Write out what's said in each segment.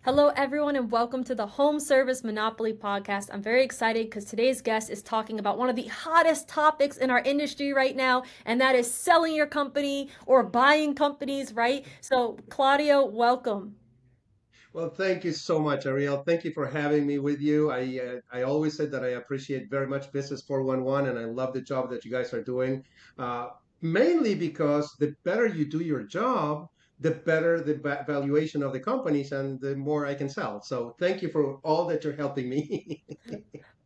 Hello, everyone, and welcome to the Home Service Monopoly Podcast. I'm very excited because today's guest is talking about one of the hottest topics in our industry right now, and that is selling your company or buying companies, right? So, Claudio, welcome. Well, thank you so much, Arielle. Thank you for having me with you. I always said that I appreciate very much Business 411, and I love the job that you guys are doing. Uh, Mainly because the better you do your job, the better the valuation of the companies, and the more I can sell. So thank you for all that you're helping me.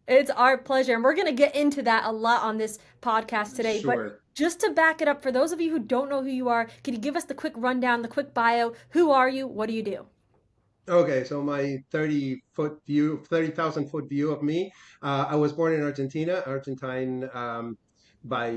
It's our pleasure, and we're going to get into that a lot on this podcast today. But Sure. just to back it up, for those of you who don't know who you are, can you give us the quick rundown, the quick bio? Who are you? What do you do? Okay, so my 30,000 foot view of me. I was born in Argentina, Argentine by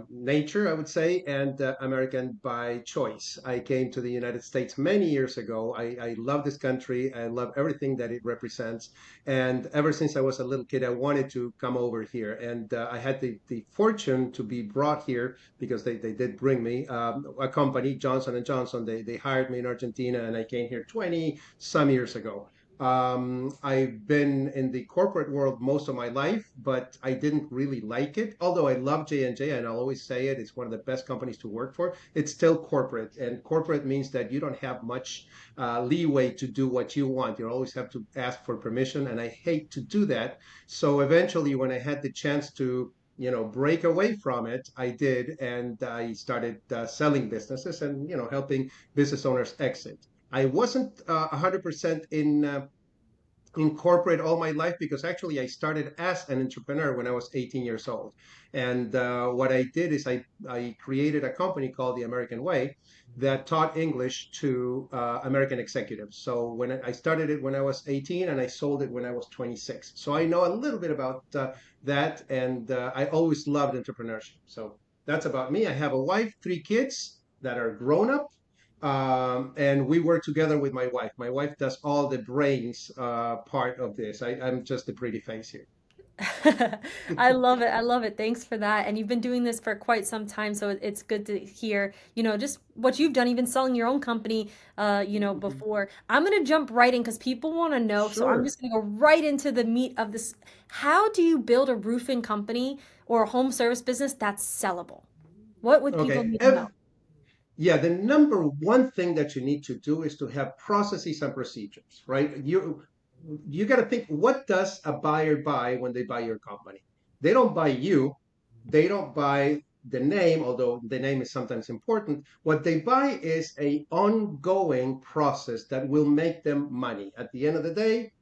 nature, I would say, and American by choice. I came to the United States many years ago. I love this country. I love everything that it represents. And ever since I was a little kid, I wanted to come over here. And I had the fortune to be brought here because they did bring me a company, Johnson and Johnson. They hired me in Argentina, and I came here 20 some years ago. I've been in the corporate world most of my life, but I didn't really like it. Although I love J&J, and I'll always say it, it's one of the best companies to work for. It's still corporate, and corporate means that you don't have much leeway to do what you want. You always have to ask for permission, and I hate to do that. So eventually, when I had the chance to break away from it, I did, and I started selling businesses and helping business owners exit. I wasn't 100% in corporate all my life because actually I started as an entrepreneur when I was 18 years old. And what I did is I created a company called The American Way that taught English to American executives. So when I started it when I was 18 and I sold it when I was 26. So I know a little bit about that, and I always loved entrepreneurship. So that's about me. I have a wife, three kids that are grown up, and we work together with my wife. My wife does all the brains part of this. I'm just the pretty face here. I love it. I love it. Thanks for that. And you've been doing this for quite some time, so it's good to hear, just what you've done, even selling your own company, Mhm. before. I'm gonna jump right in because people want to know, so I'm Sure. just gonna go right into the meat of this. How do you build a roofing company or a home service business that's sellable? What would people Okay. need to know? Yeah, the number one thing that you need to do is to have processes and procedures, right? You got to think, what does a buyer buy when they buy your company? They don't buy you, they don't buy the name, although the name is sometimes important. What they buy is a ongoing process that will make them money. At the end of the day,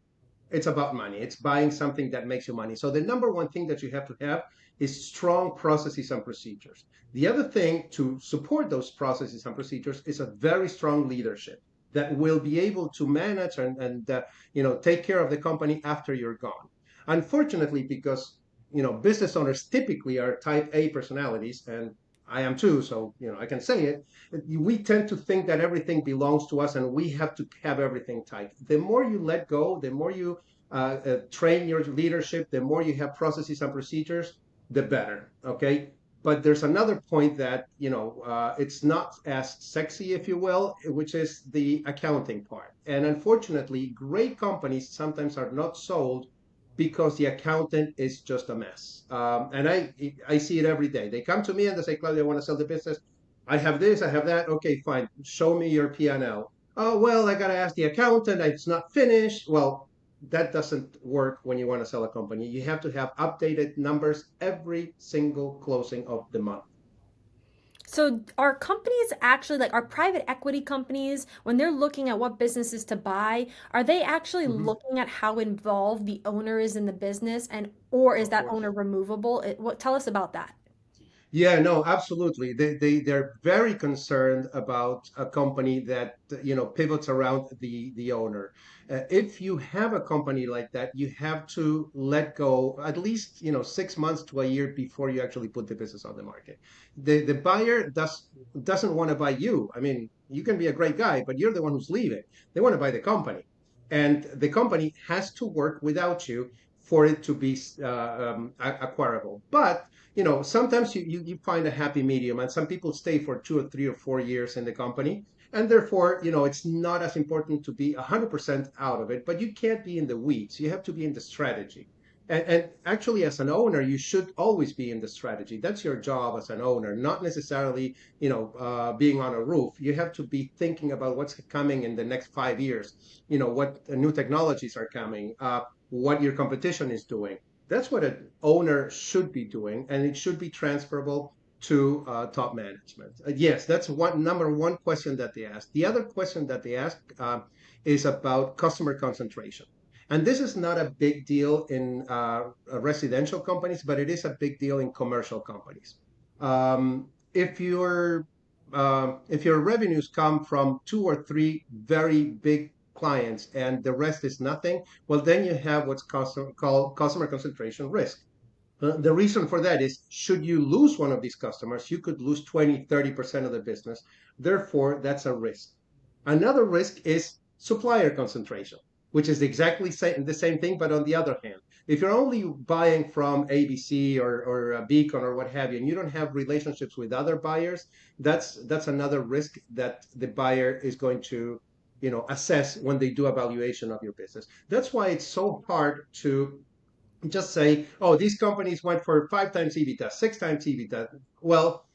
it's about money. It's buying something that makes you money. So the number one thing that you have to have is strong processes and procedures. The other thing to support those processes and procedures is a very strong leadership that will be able to manage and take care of the company after you're gone. Unfortunately, because business owners typically are type A personalities, and I am too, so I can say it. We tend to think that everything belongs to us and we have to have everything tight. The more you let go, the more you train your leadership, the more you have processes and procedures, the better. Okay. But there's another point that, it's not as sexy, if you will, which is the accounting part. And unfortunately, great companies sometimes are not sold because the accountant is just a mess. And I see it every day. They come to me and they say, Claudia, I want to sell the business. I have this, I have that. Okay, fine. Show me your P&L. Oh, well, I got to ask the accountant. It's not finished. Well, that doesn't work when you want to sell a company. You have to have updated numbers every single closing of the month. So are companies actually like are private equity companies when they're looking at what businesses to buy, are they actually Mhm. looking at how involved the owner is in the business and or is Of that course. owner removable? What tell us about that. Yeah, no, absolutely. They're very concerned about a company that pivots around the owner. If you have a company like that, you have to let go at least 6 months to a year before you actually put the business on the market. The buyer doesn't want to buy you. I mean, you can be a great guy, but you're the one who's leaving. They want to buy the company, and the company has to work without you for it to be acquirable. But sometimes you find a happy medium, and some people stay for 2 or 3 or 4 years in the company. And therefore, it's not as important to be 100% out of it, but you can't be in the weeds. You have to be in the strategy. And actually, as an owner, you should always be in the strategy. That's your job as an owner, not necessarily, being on a roof. You have to be thinking about what's coming in the next 5 years, what new technologies are coming, what your competition is doing. That's what an owner should be doing, and it should be transferable to top management. Yes, that's one number one question that they ask. The other question that they ask is about customer concentration. And this is not a big deal in residential companies, but it is a big deal in commercial companies. If your revenues come from two or three very big clients and the rest is nothing, well, then you have what's called customer concentration risk. The reason for that is should you lose one of these customers, you could lose 20, 30% of the business. Therefore, that's a risk. Another risk is supplier concentration, which is exactly the same thing, but on the other hand, if you're only buying from ABC or a Beacon or what have you, and you don't have relationships with other buyers, that's another risk that the buyer is going to assess when they do a valuation of your business. That's why it's so hard to just say, oh, these companies went for 5 times EBITDA, 6 times EBITDA. Well,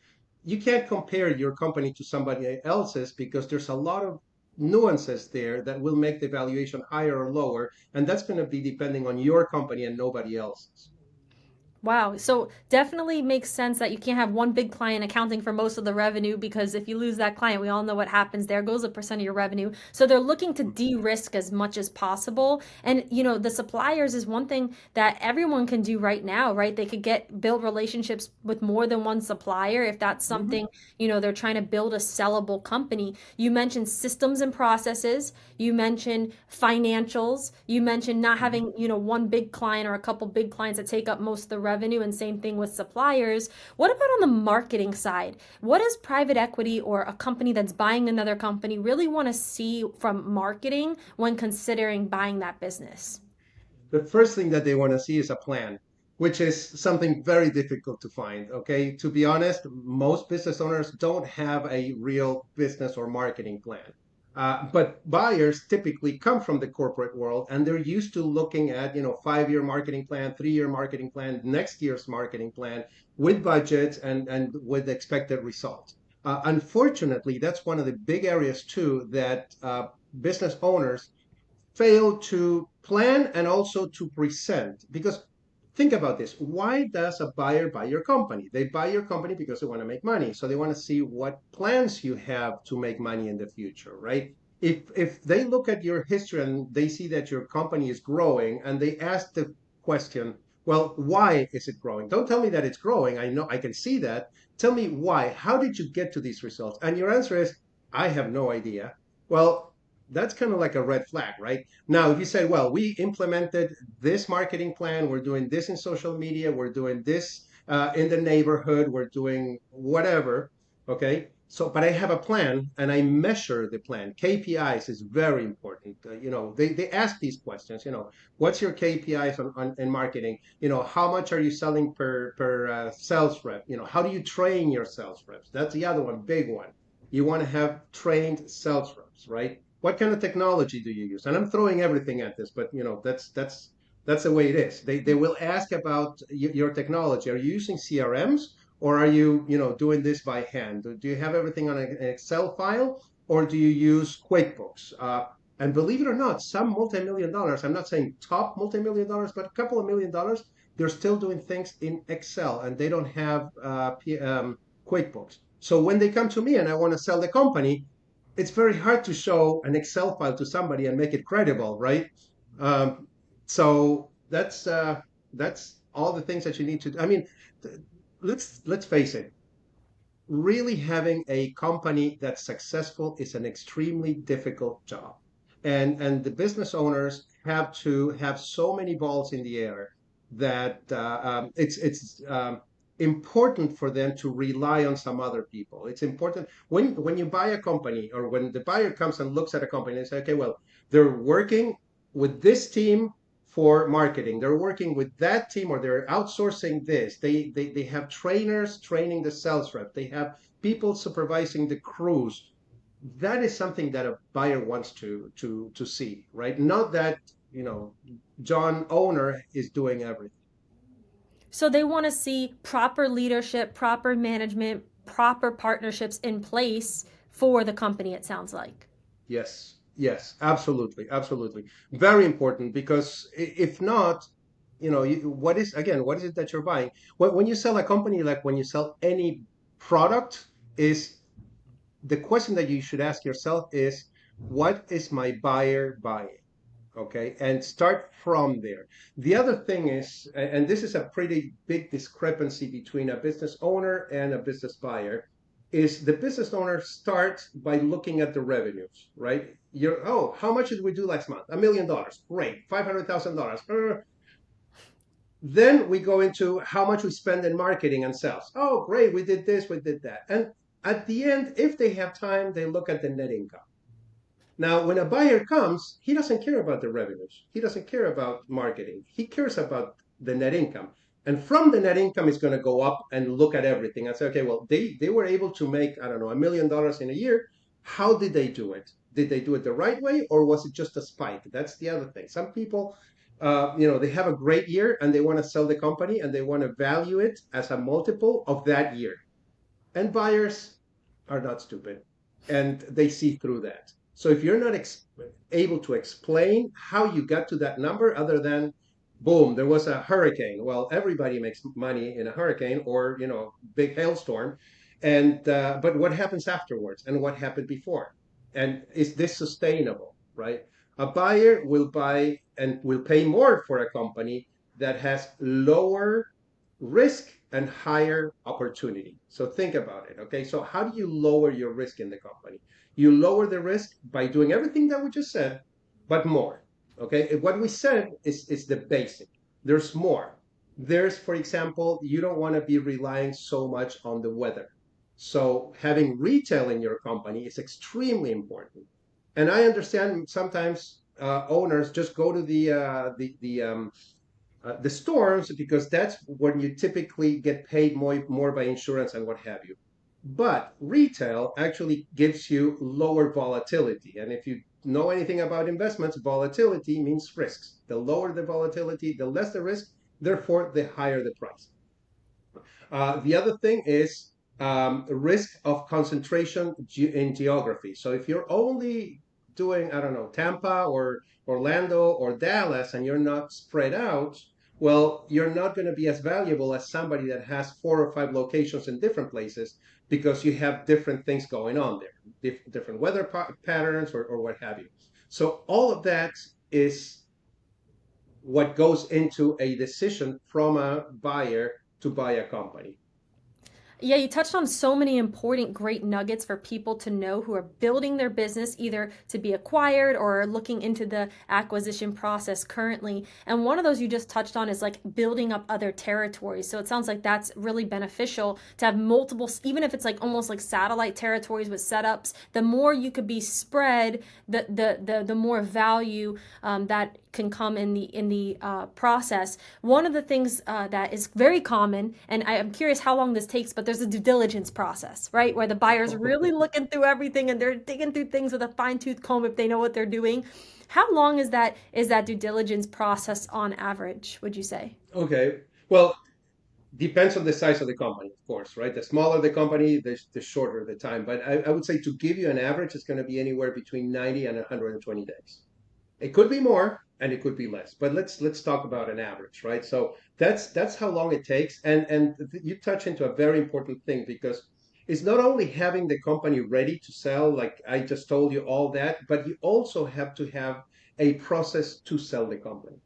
you can't compare your company to somebody else's because there's a lot of nuances there that will make the valuation higher or lower. And that's going to be depending on your company and nobody else's. Wow. So definitely makes sense that you can't have one big client accounting for most of the revenue because if you lose that client, we all know what happens. There goes a percent of your revenue. So they're looking to de-risk as much as possible. And the suppliers is one thing that everyone can do right now, right? They could build relationships with more than one supplier if that's Mhm. something, they're trying to build a sellable company. You mentioned systems and processes. You mentioned financials. You mentioned not Mhm. having, one big client or a couple big clients that take up most of the revenue, and same thing with suppliers. What about on the marketing side? What does private equity or a company that's buying another company really want to see from marketing when considering buying that business? The first thing that they want to see is a plan, which is something very difficult to find. Okay. To be honest, most business owners don't have a real business or marketing plan. But buyers typically come from the corporate world and they're used to looking at, 5 year marketing plan, 3 year marketing plan, next year's marketing plan with budgets and with expected results. Unfortunately, that's one of the big areas too that business owners fail to plan and also to present. Because think about this, why does a buyer buy your company? They buy your company because they want to make money. So they want to see what plans you have to make money in the future, right? If they look at your history and they see that your company is growing and they ask the question, well, why is it growing? Don't tell me that it's growing. I know I can see that. Tell me why. How did you get to these results? And your answer is, I have no idea. Well, that's kind of like a red flag, right? Now, if you say, well, we implemented this marketing plan, we're doing this in social media, we're doing this in the neighborhood, we're doing whatever, okay? So, but I have a plan and I measure the plan. KPIs is very important. They ask these questions, what's your KPIs in marketing? How much are you selling per sales rep? How do you train your sales reps? That's the other one, big one. You want to have trained sales reps, right? What kind of technology do you use? And I'm throwing everything at this, but that's the way it is. They will ask about your technology. Are you using CRMs or are you doing this by hand? Do you have everything on an Excel file or do you use QuickBooks? And believe it or not, some multi-million dollars, I'm not saying top multi-million dollars, but a couple of $1 million, they're still doing things in Excel and they don't have QuickBooks. So when they come to me and I want to sell the company, it's very hard to show an Excel file to somebody and make it credible, right? Um, so that's all the things that you need to. I mean, let's face it. Really having a company that's successful is an extremely difficult job, and the business owners have to have so many balls in the air that it's important for them to rely on some other people. It's important when you buy a company or when the buyer comes and looks at a company and say, okay, well, they're working with this team for marketing. They're working with that team or they're outsourcing this. They have trainers training the sales rep. They have people supervising the crews. that is something that a buyer wants to see, right? Not that, you know, John owner is doing everything. So they want to see proper leadership, proper management, proper partnerships in place for the company, it sounds like. Yes, yes, absolutely, absolutely. Very important because if not, what is, again, what is it that you're buying? When you sell a company, like when you sell any product, is the question that you should ask yourself is, what is my buyer buying? Okay, and start from there. The other thing is, and this is a pretty big discrepancy between a business owner and a business buyer, is the business owner starts by looking at the revenues, right? Oh, how much did we do last month? $1 million. Great. $500,000. Then we go into how much we spend in marketing and sales. Oh, great. We did this, we did that. And at the end, if they have time, they look at the net income. Now, when a buyer comes, he doesn't care about the revenues. He doesn't care about marketing. He cares about the net income. And from the net income, he's going to go up and look at everything and say, okay, well, they were able to make, I don't know, $1 million in a year. How did they do it? Did they do it the right way, or was it just a spike? That's the other thing. Some people, they have a great year and they want to sell the company and they want to value it as a multiple of that year. And buyers are not stupid, and they see through that. So if you're not able to explain how you got to that number, other than boom, there was a hurricane. Well, everybody makes money in a hurricane or big hailstorm, and but what happens afterwards, and what happened before, and is this sustainable? Right? A buyer will buy and will pay more for a company that has lower risk and higher opportunity. So think about it. Okay. So how do you lower your risk in the company? You lower the risk by doing everything that we just said, but more. Okay. What we said is the basic. There's more. There's, for example, you don't want to be relying so much on the weather. So having retail in your company is extremely important. And I understand sometimes owners just go to the storms, because that's when you typically get paid more by insurance and what have you. But retail actually gives you lower volatility. And if you know anything about investments, volatility means risks. The lower the volatility, the less the risk, therefore, the higher the price. The other thing is risk of concentration in geography. So if you're only doing, I don't know, Tampa or Orlando or Dallas, and you're not spread out, well, you're not going to be as valuable as somebody that has 4 or 5 locations in different places, because you have different things going on there, different weather patterns, or what have you. So all of that is what goes into a decision from a buyer to buy a company. Yeah, you touched on so many important, great nuggets for people to know who are building their business either to be acquired or looking into the acquisition process currently. And one of those you just touched on is like building up other territories. So it sounds like that's really beneficial to have multiple, even if it's like almost like satellite territories with setups. The more you could be spread, the more value that can come in the process. One of the things that is very common, and I am curious how long this takes, but there's a due diligence process, right, where the buyer's really looking through everything and they're digging through things with a fine tooth comb if they know what they're doing. How long is that due diligence process on average? Would you say? Okay. Well, depends on the size of the company, of course, right? The smaller the company, the shorter the time. But I would say, to give you an average, it's going to be anywhere between 90 and 120 days. It could be more and it could be less, but let's talk about an average, right? So that's how long it takes. And you touch into a very important thing, because it's not only having the company ready to sell, like I just told you all that, but you also have to have a process to sell the company.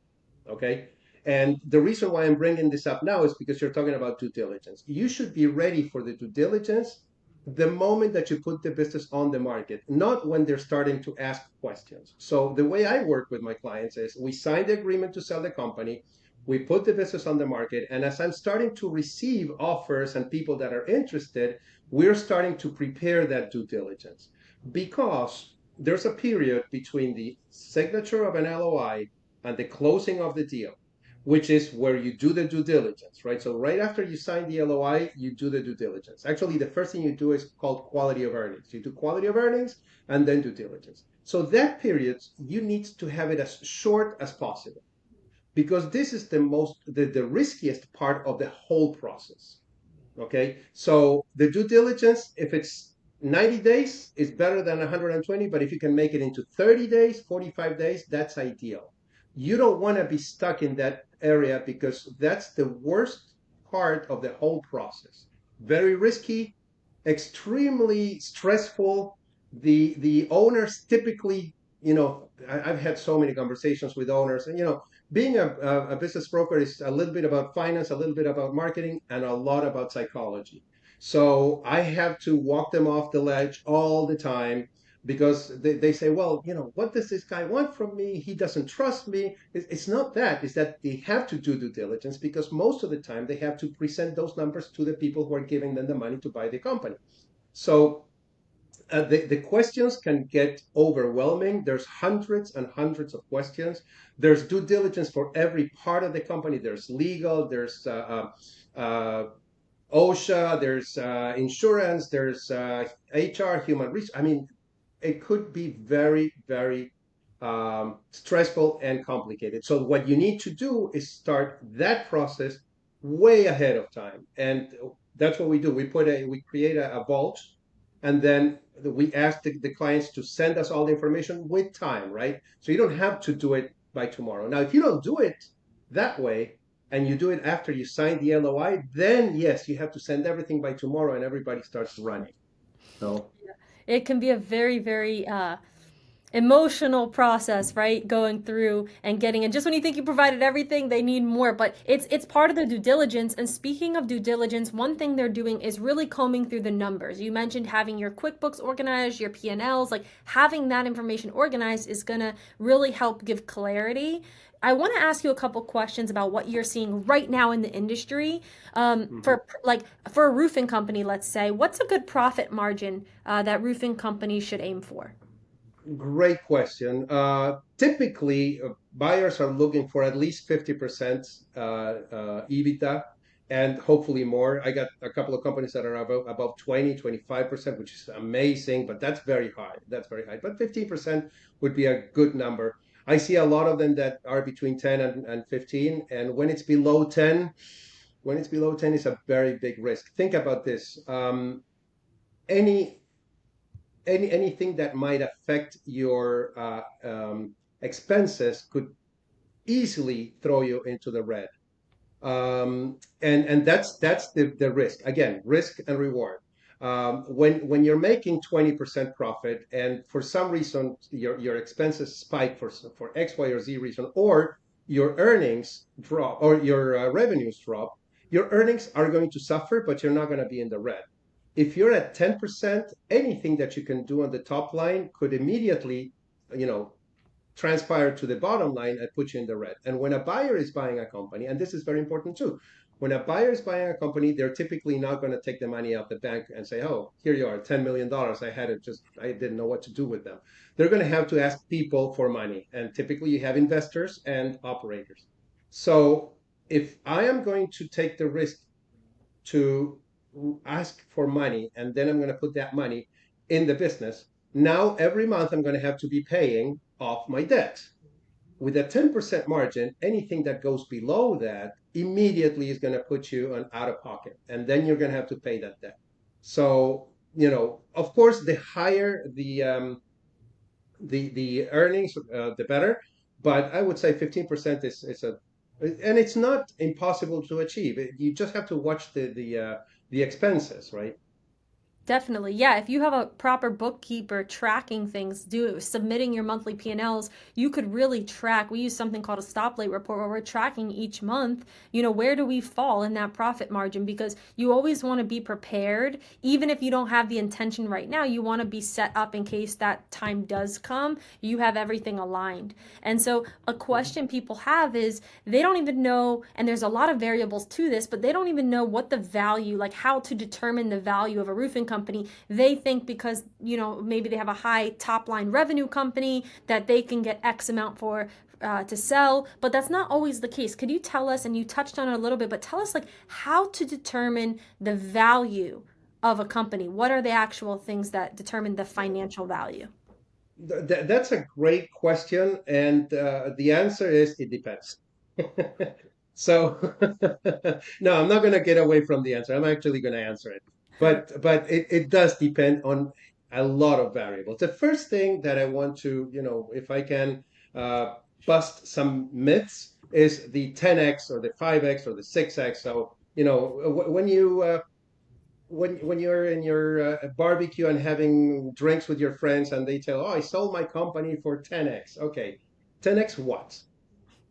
Okay. And the reason why I'm bringing this up now is because you're talking about due diligence. You should be ready for the due diligence the moment that you put the business on the market, not when they're starting to ask questions. So the way I work with my clients is, we sign the agreement to sell the company, we put the business on the market, and as I'm starting to receive offers and people that are interested, we're starting to prepare that due diligence, because there's a period between the signature of an LOI and the closing of the deal, which is where you do the due diligence, right? So right after you sign the LOI, you do the due diligence. Actually, the first thing you do is called quality of earnings. You do quality of earnings and then due diligence. So that period, you need to have it as short as possible because this is the riskiest part of the whole process. Okay, so the due diligence, if it's 90 days, is better than 120, but if you can make it into 30 days, 45 days, that's ideal. You don't want to be stuck in that area because that's the worst part of the whole process. Very risky, extremely stressful. The owners typically, I've had so many conversations with owners, and being a business broker is a little bit about finance, a little bit about marketing, and a lot about psychology. So I have to walk them off the ledge all the time because they say, well, what does this guy want from me? He doesn't trust me. It's not that. It's that they have to do due diligence because most of the time they have to present those numbers to the people who are giving them the money to buy the company. So the questions can get overwhelming. There's hundreds and hundreds of questions. There's due diligence for every part of the company. There's legal, there's OSHA, there's insurance, there's HR, human resources. I mean, it could be very, very stressful and complicated. So what you need to do is start that process way ahead of time, and that's what we do. We create a vault, and then we ask the clients to send us all the information with time, right? So you don't have to do it by tomorrow. Now, if you don't do it that way, and you do it after you sign the LOI, then yes, you have to send everything by tomorrow, and everybody starts running. So It can be a very, very emotional process, right? Going through and getting, and just when you think you provided everything, they need more. But it's part of the due diligence. And speaking of due diligence, one thing they're doing is really combing through the numbers. You mentioned having your QuickBooks organized, your P&Ls, like having that information organized is gonna really help give clarity. I want to ask you a couple questions about what you're seeing right now in the industry. mhm. For a roofing company, let's say, what's a good profit margin that roofing companies should aim for? Great question. Typically, buyers are looking for at least 50% EBITDA and hopefully more. I got a couple of companies that are above 20, 25%, which is amazing, but that's very high. That's very high. But 15% would be a good number. I see a lot of them that are between 10 and 15. And when it's below 10, it's a very big risk. Think about this. Any anything that might affect your expenses could easily throw you into the red. And that's the risk. Again, risk and reward. When you're making 20% profit and for some reason your expenses spike for X, Y, or Z reason, or your earnings drop or your revenues drop, your earnings are going to suffer, but you're not going to be in the red. If you're at 10%, anything that you can do on the top line could immediately, you know, transpire to the bottom line and put you in the red. And when a buyer is buying a company, and this is very important too, when a buyer is buying a company, they're typically not going to take the money out the bank and say, "Oh, here you are, $10 million. I didn't know what to do with them." They're going to have to ask people for money, and typically you have investors and operators. So if I am going to take the risk to ask for money and then I'm going to put that money in the business, now every month I'm going to have to be paying off my debt. With a 10% margin, anything that goes below that immediately is going to put you on out of pocket. And then you're going to have to pay that debt. So, of course, the higher the earnings, the better. But I would say 15% is and it's not impossible to achieve. You just have to watch the expenses, right? Definitely. Yeah, if you have a proper bookkeeper tracking things, submitting your monthly P&Ls, you could really track. We use something called a stoplight report where we're tracking each month, where do we fall in that profit margin because you always want to be prepared. Even if you don't have the intention right now, you want to be set up in case that time does come. You have everything aligned. And so a question people have is they don't even know, and there's a lot of variables to this, but they don't even know what the value, like how to determine the value of a roofing company. They think because, maybe they have a high top line revenue company that they can get X amount for to sell, but that's not always the case. Could you tell us, and you touched on it a little bit, but tell us like how to determine the value of a company? What are the actual things that determine the financial value? That's a great question, and the answer is it depends. So, no, I'm not going to get away from the answer. I'm actually going to answer it. But it does depend on a lot of variables. The first thing that I want to, if I can uh, bust some myths, is the 10x or the 5x or the 6x. So, when you when you're in your barbecue and having drinks with your friends and they tell, "Oh, I sold my company for 10x." Okay, 10x what?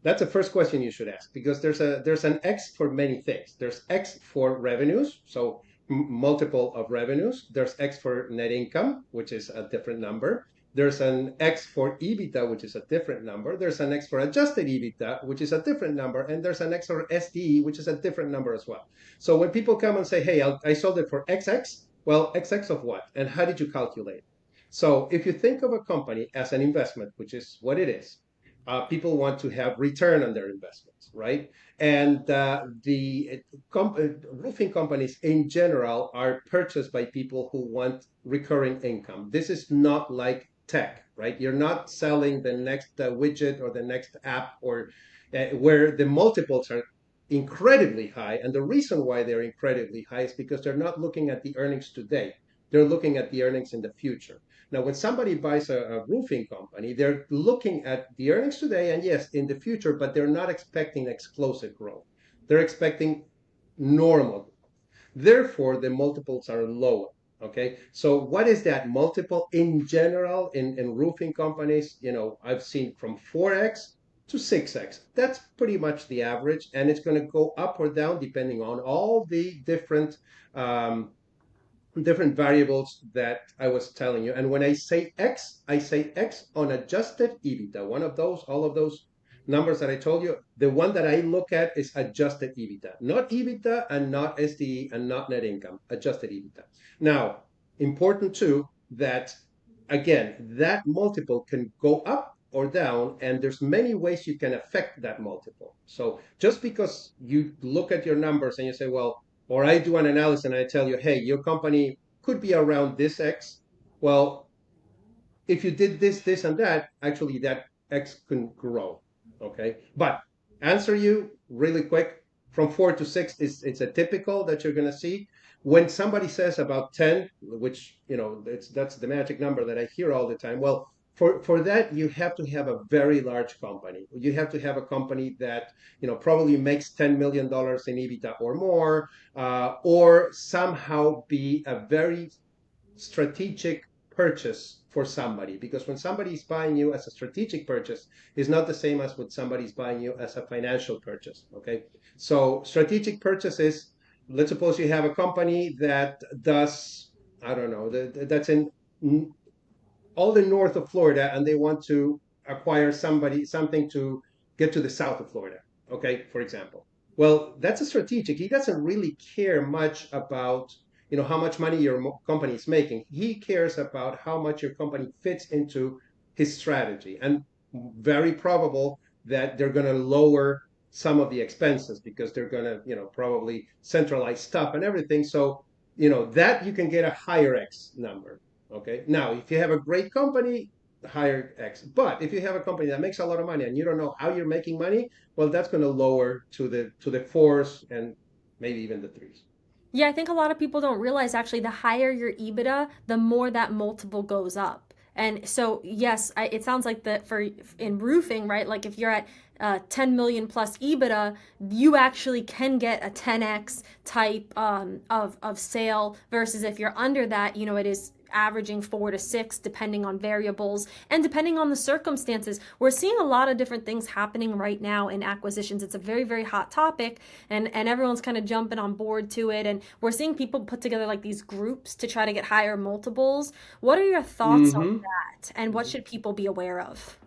That's the first question you should ask, because there's an X for many things. There's X for revenues, so multiple of revenues. There's X for net income, which is a different number. There's an X for EBITDA, which is a different number. There's an X for adjusted EBITDA, which is a different number. And there's an X for SDE, which is a different number as well. So when people come and say, hey, I sold it for XX, well, XX of what? And how did you calculate? So if you think of a company as an investment, which is what it is, people want to have return on their investments, right? And roofing companies in general are purchased by people who want recurring income. This is not like tech, right? You're not selling the next widget or the next app, or where the multiples are incredibly high. And the reason why they're incredibly high is because they're not looking at the earnings today. They're looking at the earnings in the future. Now, when somebody buys a roofing company, they're looking at the earnings today and yes, in the future, but they're not expecting explosive growth. They're expecting normal. Therefore, the multiples are lower. Okay. So what is that multiple in general in roofing companies? I've seen from 4x to 6x. That's pretty much the average. And it's going to go up or down depending on all the different variables that I was telling you. And when I say X on adjusted EBITDA. One of those, all of those numbers that I told you, the one that I look at is adjusted EBITDA, not EBITDA and not SDE and not net income, adjusted EBITDA. Now, important too that again, that multiple can go up or down, and there's many ways you can affect that multiple. So just because you look at your numbers and you say, well, or I do an analysis and I tell you, hey, your company could be around this X. Well, if you did this, and that, actually that X can grow. Okay. But answer you really quick, from 4 to 6 is it's a typical that you're gonna see. When somebody says about 10, which that's the magic number that I hear all the time. Well, for that you have to have a very large company. You have to have a company that probably makes $10 million in EBITDA or more, or somehow be a very strategic purchase for somebody, because when somebody's buying you as a strategic purchase is not the same as when somebody's buying you as a financial purchase. Okay, so strategic purchases, let's suppose you have a company that does, I don't know, that's in all the north of Florida and they want to acquire something to get to the south of Florida, okay, for example. Well, that's a strategic. He doesn't really care much about how much money your company is making. He cares about how much your company fits into his strategy, and very probable that they're going to lower some of the expenses because they're going to probably centralize stuff and everything. So that you can get a higher X number. Okay. Now, if you have a great company, higher X. But if you have a company that makes a lot of money and you don't know how you're making money, well, that's going to lower to the fours and maybe even the threes. Yeah, I think a lot of people don't realize actually the higher your EBITDA, the more that multiple goes up. And so, yes, it sounds like that for in roofing, right? Like if you're at 10 million plus EBITDA, you actually can get a 10x type of sale versus if you're under that, it is averaging 4 to 6 depending on variables and depending on the circumstances. We're seeing a lot of different things happening right now in acquisitions. It's a very, very hot topic, and everyone's kind of jumping on board to it. And we're seeing people put together like these groups to try to get higher multiples. What are your thoughts on Mm-hmm. that? And what should people be aware of?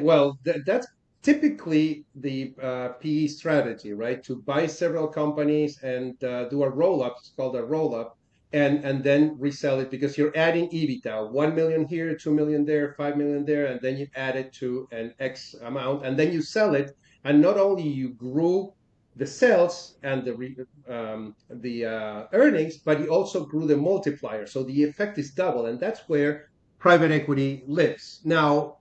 Well, that's typically the PE strategy, right? To buy several companies and do a roll up. It's called a roll up. and then resell it because you're adding EBITDA, 1 million here, 2 million there, 5 million there, and then you add it to an X amount, and then you sell it. And not only you grew the sales and the earnings, but you also grew the multiplier. So the effect is double, and that's where private equity lives. Now,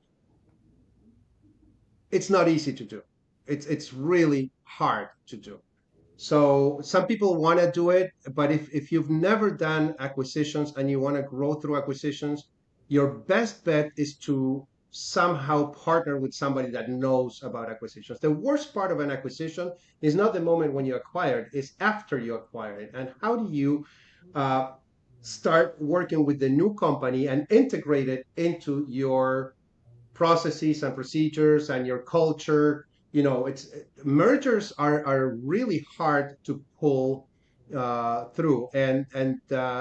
it's not easy to do. It's really hard to do. So some people want to do it, but if you've never done acquisitions and you want to grow through acquisitions, your best bet is to somehow partner with somebody that knows about acquisitions. The worst part of an acquisition is not the moment when you acquire it, it's after you acquire it. And how do you uh, start working with the new company and integrate it into your processes and procedures and your culture. It's mergers are really hard to pull through, and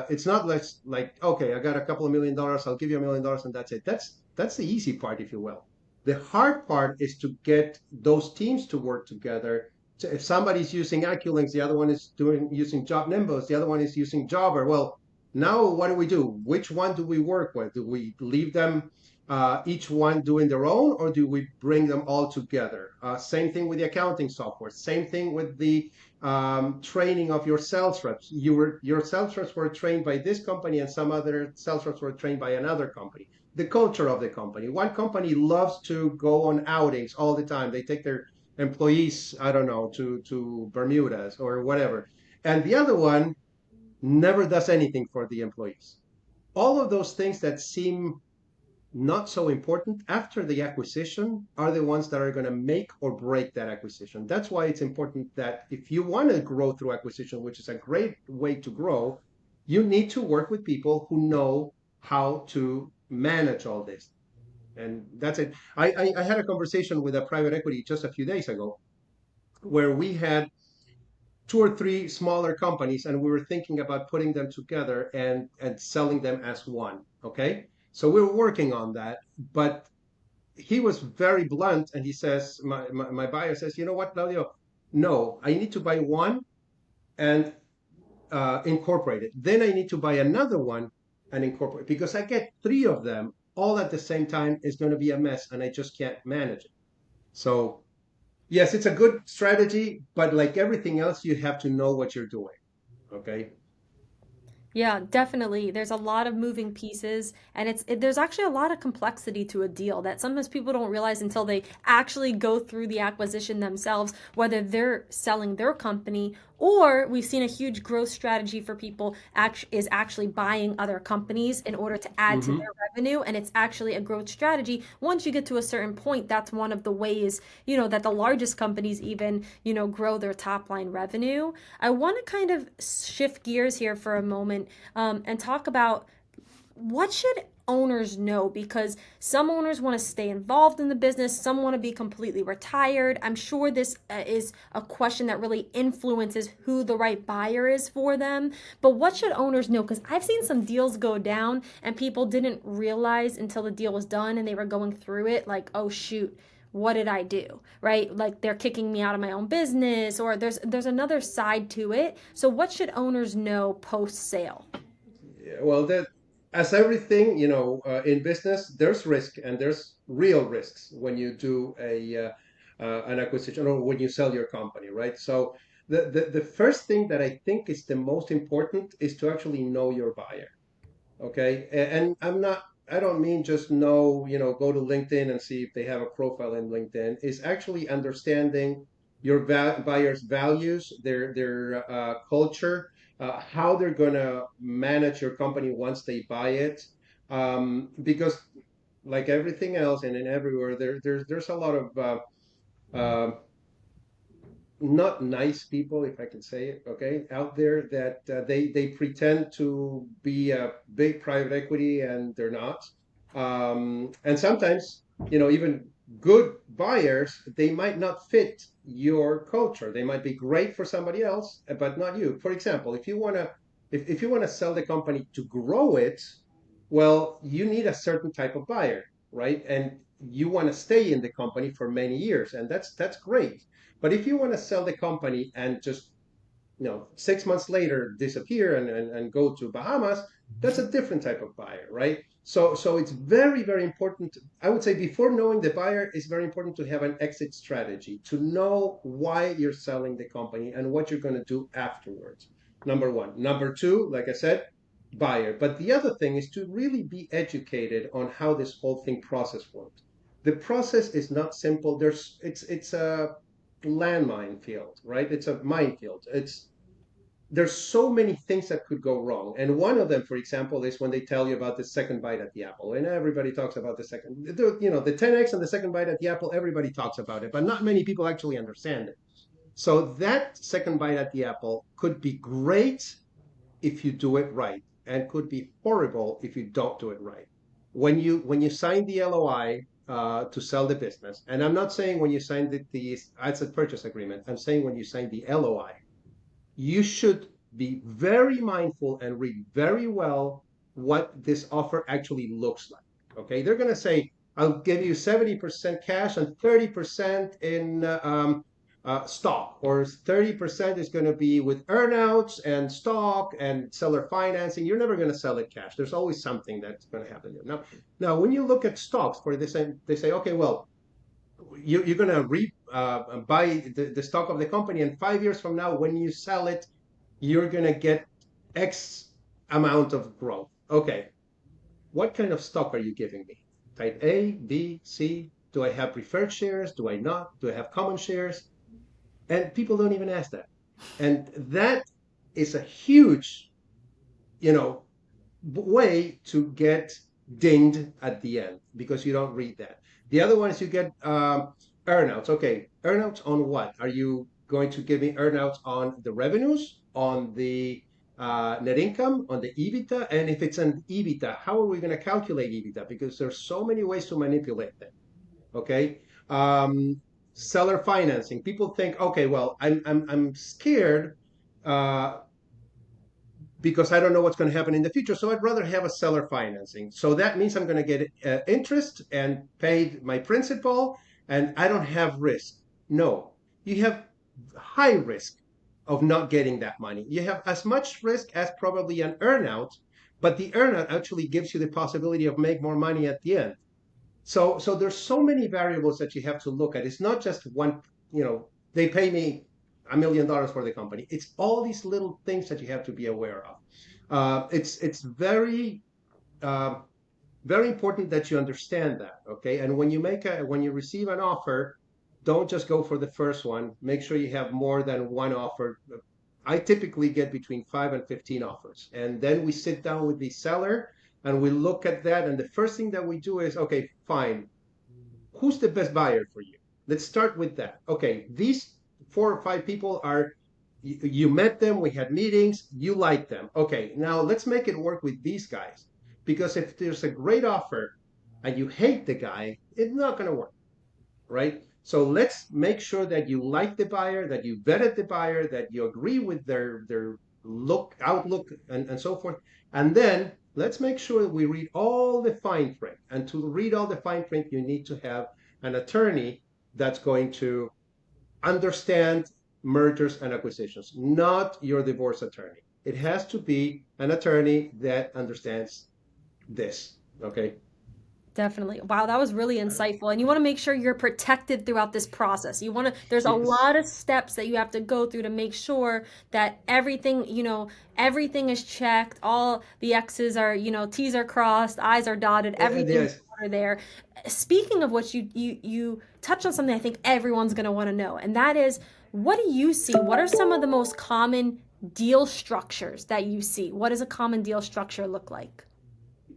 it's not like okay, I got a couple of $1 million, I'll give you $1 million and that's it. That's the easy part, if you will. The hard part is to get those teams to work together. So if somebody's using AccuLinks, the other one is doing using Job Nimbus, the other one is using Jobber. Well, now what do we do? Which one do we work with? Do we leave them each one doing their own, or do we bring them all together? Same thing with the accounting software. Same thing with the training of your sales reps. Your sales reps were trained by this company, and some other sales reps were trained by another company. The culture of the company. One company loves to go on outings all the time. They take their employees, I don't know, to Bermudas or whatever, and the other one never does anything for the employees. All of those things that seem not so important after the acquisition are the ones that are going to make or break that acquisition. That's why it's important that if you want to grow through acquisition, which is a great way to grow, you need to work with people who know how to manage all this. And that's it. I had a conversation with a private equity just a few days ago where we had two or three smaller companies and we were thinking about putting them together and selling them as one. Okay. So we were working on that, but he was very blunt and he says, my buyer says, you know what, Claudio? No, I need to buy one and incorporate it. Then I need to buy another one and incorporate it because I get three of them all at the same time is going to be a mess and I just can't manage it. So yes, it's a good strategy, but like everything else, you have to know what you're doing. Okay. Yeah, definitely. There's a lot of moving pieces, and there's actually a lot of complexity to a deal that sometimes people don't realize until they actually go through the acquisition themselves, whether they're selling their company or we've seen a huge growth strategy for people is actually buying other companies in order to add to Mm-hmm. their revenue, and it's actually a growth strategy. Once you get to a certain point, that's one of the ways, that the largest companies even, grow their top line revenue. I want to kind of shift gears here for a moment and talk about what should owners know, because some owners want to stay involved in the business, some want to be completely retired. I'm sure this is a question that really influences who the right buyer is for them. But what should owners know? Because I've seen some deals go down and people didn't realize until the deal was done and they were going through it like, oh shoot, what did I do? Right? Like they're kicking me out of my own business, or there's another side to it. So what should owners know post sale? Yeah, well, that as everything, in business, there's risk and there's real risks when you do an acquisition or when you sell your company, right? So the first thing that I think is the most important is to actually know your buyer. Okay. And I don't mean just know, go to LinkedIn and see if they have a profile in LinkedIn. Is actually understanding your buyer's values, their culture, how they're going to manage your company once they buy it. Because like everything else and in everywhere, there's a lot of uh, not nice people, if I can say it, okay, out there that they pretend to be a big private equity and they're not. And sometimes, even good buyers, they might not fit your culture. They might be great for somebody else, but not you. For example, if you want to sell the company to grow it, well, you need a certain type of buyer, right? And you want to stay in the company for many years, and that's great. But if you want to sell the company and just 6 months later disappear and go to Bahamas, that's a different type of buyer, right? So it's very, very important. I would say before knowing the buyer, it's very important to have an exit strategy, to know why you're selling the company and what you're going to do afterwards. Number one. Number two, like I said, buyer. But the other thing is to really be educated on how this whole thing process works. The process is not simple. It's a landmine field, right? It's a minefield. There's so many things that could go wrong. And one of them, for example, is when they tell you about the second bite at the apple. And everybody talks about the 10x and the second bite at the apple, everybody talks about it, but not many people actually understand it. So that second bite at the apple could be great if you do it right, and could be horrible if you don't do it right. When you sign the LOI to sell the business, and I'm not saying when you sign the asset purchase agreement, I'm saying when you sign the LOI, you should be very mindful and read very well what this offer actually looks like. Okay, they're going to say, I'll give you 70% cash and 30% in stock, or 30% is going to be with earnouts and stock and seller financing. You're never going to sell it cash. There's always something that's going to happen there. Now, when you look at stocks, for this, they say, okay, well, you're going to buy the stock of the company, and 5 years from now, when you sell it, you're going to get X amount of growth. Okay, what kind of stock are you giving me? Type A, B, C? Do I have preferred shares? Do I not? Do I have common shares? And people don't even ask that. And that is a huge, you know, way to get dinged at the end because you don't read that. The other one is you get earnouts. Okay, earnouts on what? Are you going to give me earnouts on the revenues, on the net income, on the EBITDA? And if it's an EBITDA, how are we going to calculate EBITDA? Because there's so many ways to manipulate that. Okay. Seller financing. People think, okay, well, I'm scared uh, because I don't know what's going to happen in the future. So I'd rather have a seller financing. So that means I'm going to get interest and pay my principal, and I don't have risk. No, you have high risk of not getting that money. You have as much risk as probably an earnout, but the earnout actually gives you the possibility of make more money at the end. So there's so many variables that you have to look at. It's not just one, they pay me $1 million for the company. It's all these little things that you have to be aware of. It's very uh, very important that you understand that. Okay, and when you receive an offer, don't just go for the first one. Make sure you have more than one offer. I typically get between 5 and 15 offers, and then we sit down with the seller and we look at that. And the first thing that we do is, okay, fine, who's the best buyer for you? Let's start with that. Okay, these 4 or 5 people are, you met them, we had meetings, you like them. Okay, now let's make it work with these guys. Because if there's a great offer and you hate the guy, it's not going to work, right? So let's make sure that you like the buyer, that you vetted the buyer, that you agree with their outlook, and so forth. And then let's make sure that we read all the fine print. And to read all the fine print, you need to have an attorney that's going to understand mergers and acquisitions, not your divorce attorney. It has to be an attorney that understands this. Okay. Definitely. Wow, that was really insightful. And you want to make sure you're protected throughout this process. There's a Yes. lot of steps that you have to go through to make sure that everything, everything is checked. All the X's are, T's are crossed, I's are dotted, everything's Yes. in order there. Speaking of which, you touched on something I think everyone's going to want to know, and that is, what do you see? What are some of the most common deal structures that you see? What does a common deal structure look like?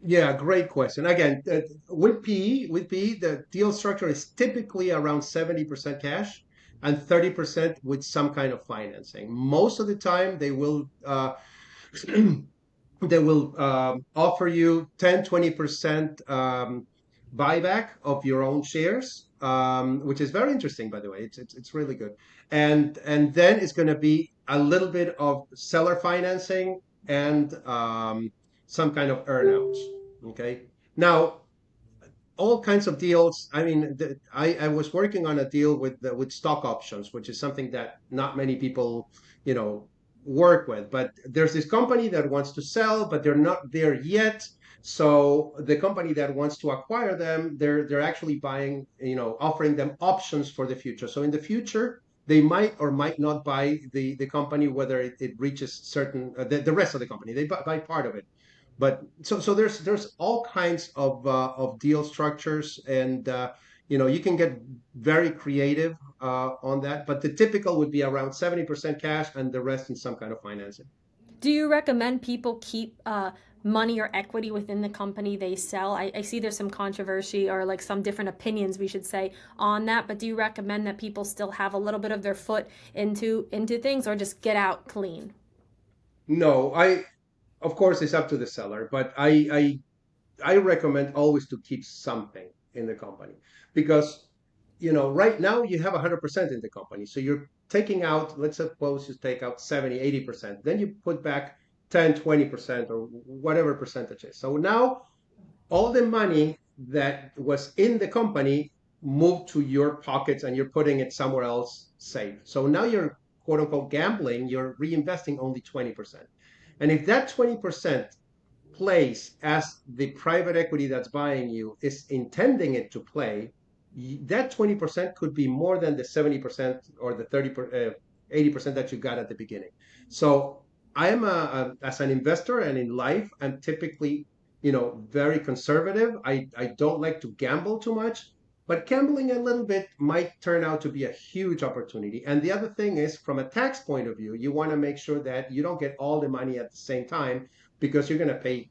Yeah, great question. Again, with PE, the deal structure is typically around 70% cash and 30% with some kind of financing. Most of the time, they will offer you 10, 20% buyback of your own shares, which is very interesting, by the way. It's really good. And then it's going to be a little bit of seller financing and some kind of earnouts. Okay. Now, all kinds of deals. I mean, I was working on a deal with stock options, which is something that not many people, you know, work with. But there's this company that wants to sell, but they're not there yet. So the company that wants to acquire them, they're actually buying, offering them options for the future. So in the future, they might or might not buy the company, whether it reaches certain the rest of the company. They buy part of it. But so there's all kinds of deal structures, and you can get very creative on that. But the typical would be around 70% cash and the rest in some kind of financing. Do you recommend people keep money or equity within the company they sell? I see there's some controversy or like some different opinions, we should say, on that. But do you recommend that people still have a little bit of their foot into things, or just get out clean? No, of course it's up to the seller, but I recommend always to keep something in the company, because right now you have 100% in the company, so you're taking out, let's suppose you take out 70, 80%, then you put back 10, 20% or whatever percentage is. So now all the money that was in the company moved to your pockets and you're putting it somewhere else safe. So now you're quote unquote gambling, you're reinvesting only 20%. And if that 20% plays as the private equity that's buying you is intending it to play, that 20% could be more than the 70% or the 80% that you got at the beginning. So I am as an investor and in life, I'm typically, very conservative. I don't like to gamble too much, but gambling a little bit might turn out to be a huge opportunity. And the other thing is, from a tax point of view, you want to make sure that you don't get all the money at the same time, because you're going to pay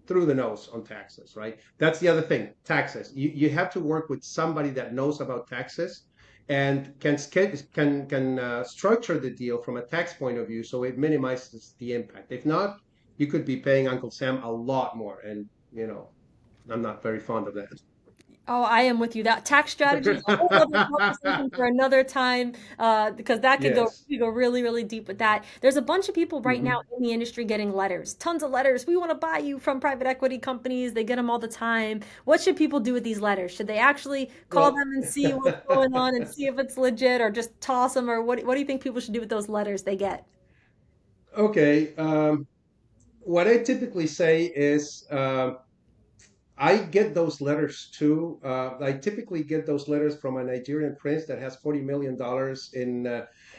through the nose on taxes, right? That's the other thing, taxes. You have to work with somebody that knows about taxes and can structure the deal from a tax point of view so it minimizes the impact. If not, you could be paying Uncle Sam a lot more, and I'm not very fond of that. Oh, I am with you. That tax strategy is a whole other conversation for another time, because that could go Yes. we go really, really deep with that. There's a bunch of people right now Hmm. in the industry getting letters, tons of letters. We want to buy you from private equity companies. They get them all the time. What should people do with these letters? Should they actually call Well, them and see what's going on and see if it's legit, or just toss them? Or what do you think people should do with those letters they get? okay. What I typically say is, I get those letters too. I typically get those letters from a Nigerian prince that has $40 million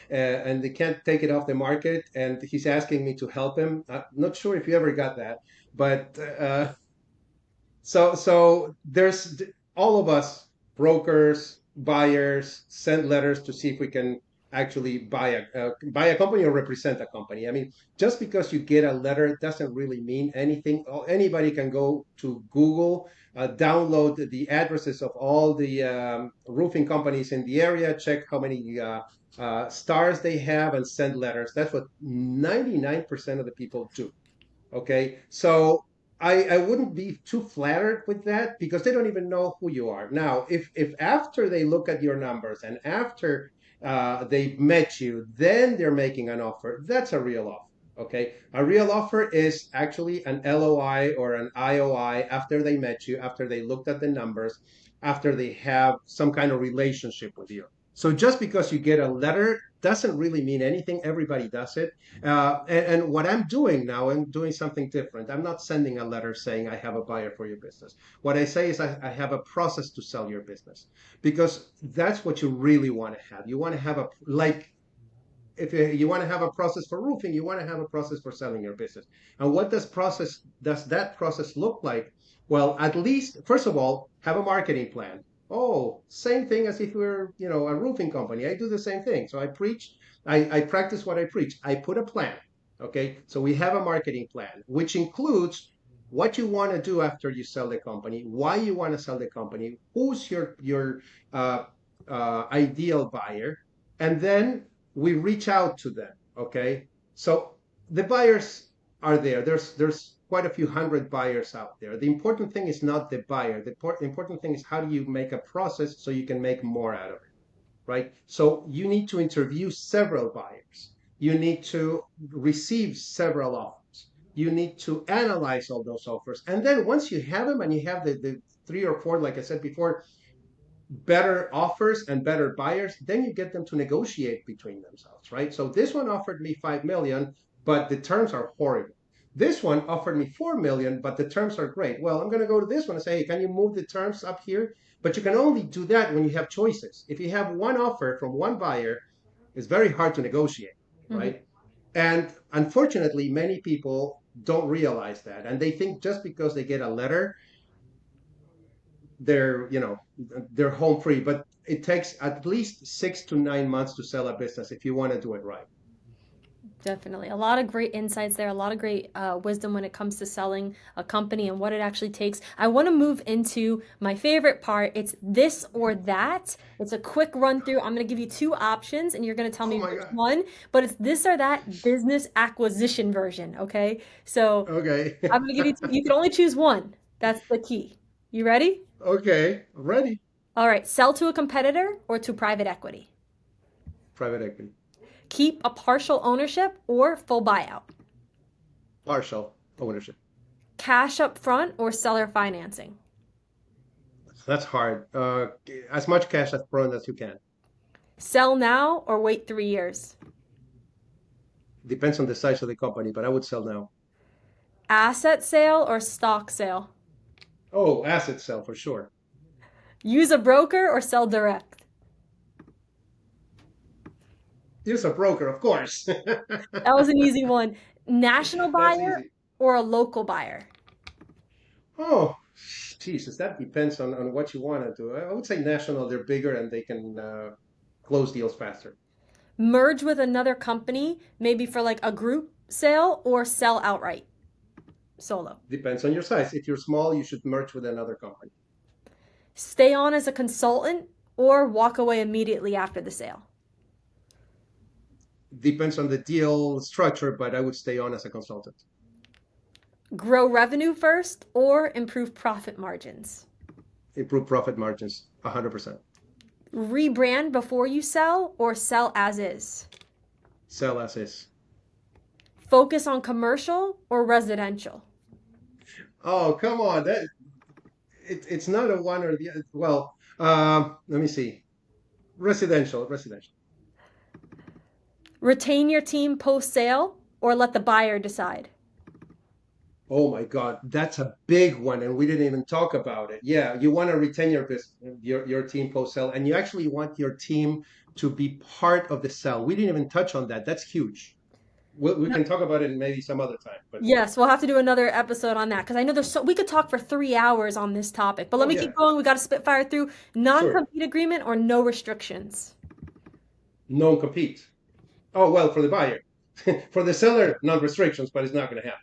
and they can't take it off the market, and he's asking me to help him. I'm not sure if you ever got that, but so there's all of us, brokers, buyers, send letters to see if we can actually buy a company or represent a company. I mean, just because you get a letter doesn't really mean anything. Anybody can go to Google, download the addresses of all the roofing companies in the area, check how many stars they have, and send letters. That's what 99% of the people do. Okay, so I wouldn't be too flattered with that, because they don't even know who you are. Now, if after they look at your numbers and after they've met you, then they're making an offer, that's a real offer. Okay, a real offer is actually an LOI or an IOI after they met you, after they looked at the numbers, after they have some kind of relationship with you. So just because you get a letter doesn't really mean anything. Everybody does it. And what I'm doing now, I'm doing something different. I'm not sending a letter saying I have a buyer for your business. What I say is I have a process to sell your business, because that's what you really want to have. You want to have like, if you want to have a process for roofing, you want to have a process for selling your business. And what does that process look like? Well, at least, first of all, have a marketing plan. Oh, same thing as if we were, a roofing company. I do the same thing. So I practice what I preach. I put a plan. Okay. So we have a marketing plan, which includes what you want to do after you sell the company, why you want to sell the company, who's your uh, ideal buyer, and then we reach out to them. Okay, so the buyers are there. There's quite a few hundred buyers out there. The important thing is not the buyer. The important thing is how do you make a process so you can make more out of it, right? So you need to interview several buyers. You need to receive several offers. You need to analyze all those offers. And then once you have them and you have the three or four, like I said before, better offers and better buyers, then you get them to negotiate between themselves, right? So this one offered me 5 million, but the terms are horrible. This one offered me 4 million, but the terms are great. Well, I'm going to go to this one and say, hey, can you move the terms up here? But you can only do that when you have choices. If you have one offer from one buyer, it's very hard to negotiate, Mm-hmm. right? And unfortunately, many people don't realize that. And they think just because they get a letter, they're home free, but it takes at least 6 to 9 months to sell a business if you want to do it right. Definitely. A lot of great insights there, a lot of great wisdom when it comes to selling a company and what it actually takes. I want to move into my favorite part. It's this or that. It's a quick run through. I'm going to give you two options and you're going to tell Oh me my which God. one, but it's this or that business acquisition version. Okay. So Okay. I'm going to give you two. You can only choose one. That's the key. You ready? Okay, ready. All right. Sell to a competitor or to private equity. Private equity. Keep a partial ownership or full buyout. Partial ownership. Cash up front or seller financing. That's hard. As much cash up front as you can. Sell now or wait 3 years. Depends on the size of the company, but I would sell now. Asset sale or stock sale. Oh, asset sell for sure. Use a broker or sell direct. Use a broker, of course. That was an easy one. National That's buyer easy. or a local buyer. Oh, Jesus, that depends on what you want to do. I would say national, they're bigger and they can close deals faster. Merge with another company, maybe for like a group sale or sell outright. Solo. Depends on your size. If you're small, you should merge with another company. Stay on as a consultant or walk away immediately after the sale. Depends on the deal structure, but I would stay on as a consultant. Grow revenue first or improve profit margins. Improve profit margins 100%. Rebrand before you sell or sell as is. Sell as is. Focus on commercial or residential. Oh, come on. It's not a one or the other. Well, let me see. Residential. Retain your team post sale or let the buyer decide. Oh my God, that's a big one, and we didn't even talk about it. Yeah, you want to retain your team post sell, and you actually want your team to be part of the sell. We didn't even touch on that. That's huge. We can talk about it maybe some other time. But Yes, we'll have to do another episode on that because I know we could talk for 3 hours on this topic. But let oh me yeah, keep going. We got to spitfire through sure. non-compete agreement or no restrictions. Non-compete. Oh well, for the buyer, for the seller, non-restrictions, but it's not going to happen.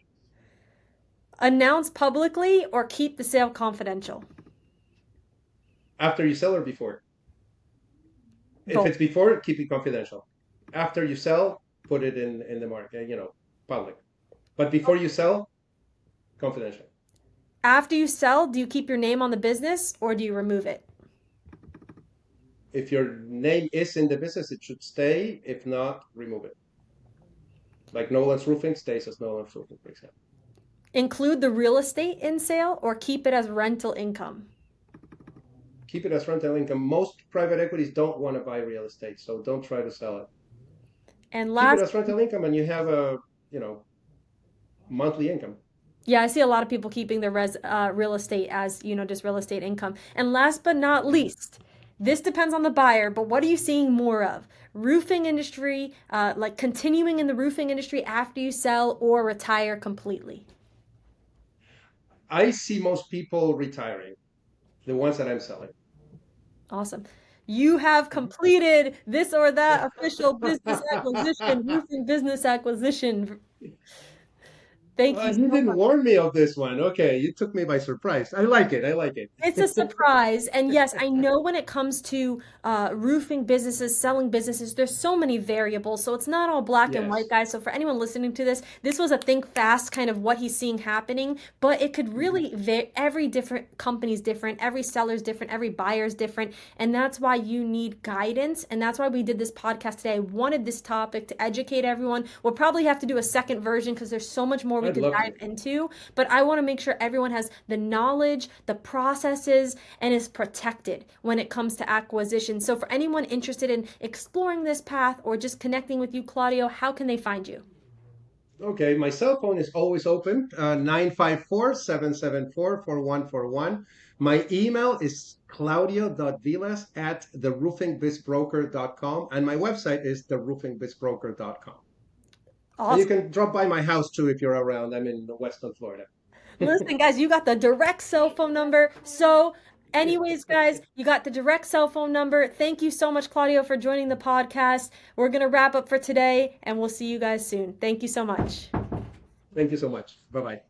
Announce publicly or keep the sale confidential. After you sell or before? If Both. it's before, keep it confidential. After you sell, put it in the market, public. But before you sell, confidential. After you sell, do you keep your name on the business or do you remove it? If your name is in the business, it should stay. If not, remove it. Like Nolan's Roofing stays as Nolan's Roofing, for example. Include the real estate in sale or keep it as rental income. Keep it as rental income. Most private equities don't want to buy real estate, so don't try to sell it. And Keep it last, as rental income, and you have a monthly income. yeah, I see a lot of people keeping their real estate as, just real estate income. And last but not least, this depends on the buyer, but what are you seeing more of? Roofing industry, like continuing in the roofing industry after you sell or retire completely. I see most people retiring, the ones that I'm selling. Awesome. You have completed this or that official business acquisition, roofing business acquisition. Thank you You so didn't much. warn me of this one. Okay, you took me by surprise. I like it. I like It's a it. surprise. And yes, I know when it comes to roofing businesses, selling businesses, there's so many variables. So it's not all black and white, Yes. guys. So for anyone listening to this, this was a think fast kind of what he's seeing happening. But it could Mhm. really, every different company's different, every seller's different, every buyer's different. And that's why you need guidance. And that's why we did this podcast today. I wanted this topic to educate everyone. We'll probably have to do a second version because there's so much more we I'd could love dive to. into, but I want to make sure everyone has the knowledge, the processes, and is protected when it comes to acquisition. So for anyone interested in exploring this path or just connecting with you, Claudio, how can they find you? Okay, my cell phone is always open, 954-774-4141. My email is claudio.vilas@theroofingbizbroker.com, and my website is theroofingbizbroker.com. And you Awesome. can drop by my house too if you're around. I'm in Western Florida. Listen, guys, you got the direct cell phone number. So, anyways, guys, you got the direct cell phone number. Thank you so much, Claudio, for joining the podcast. We're going to wrap up for today, and we'll see you guys soon. Thank you so much. Thank you so much. Bye bye.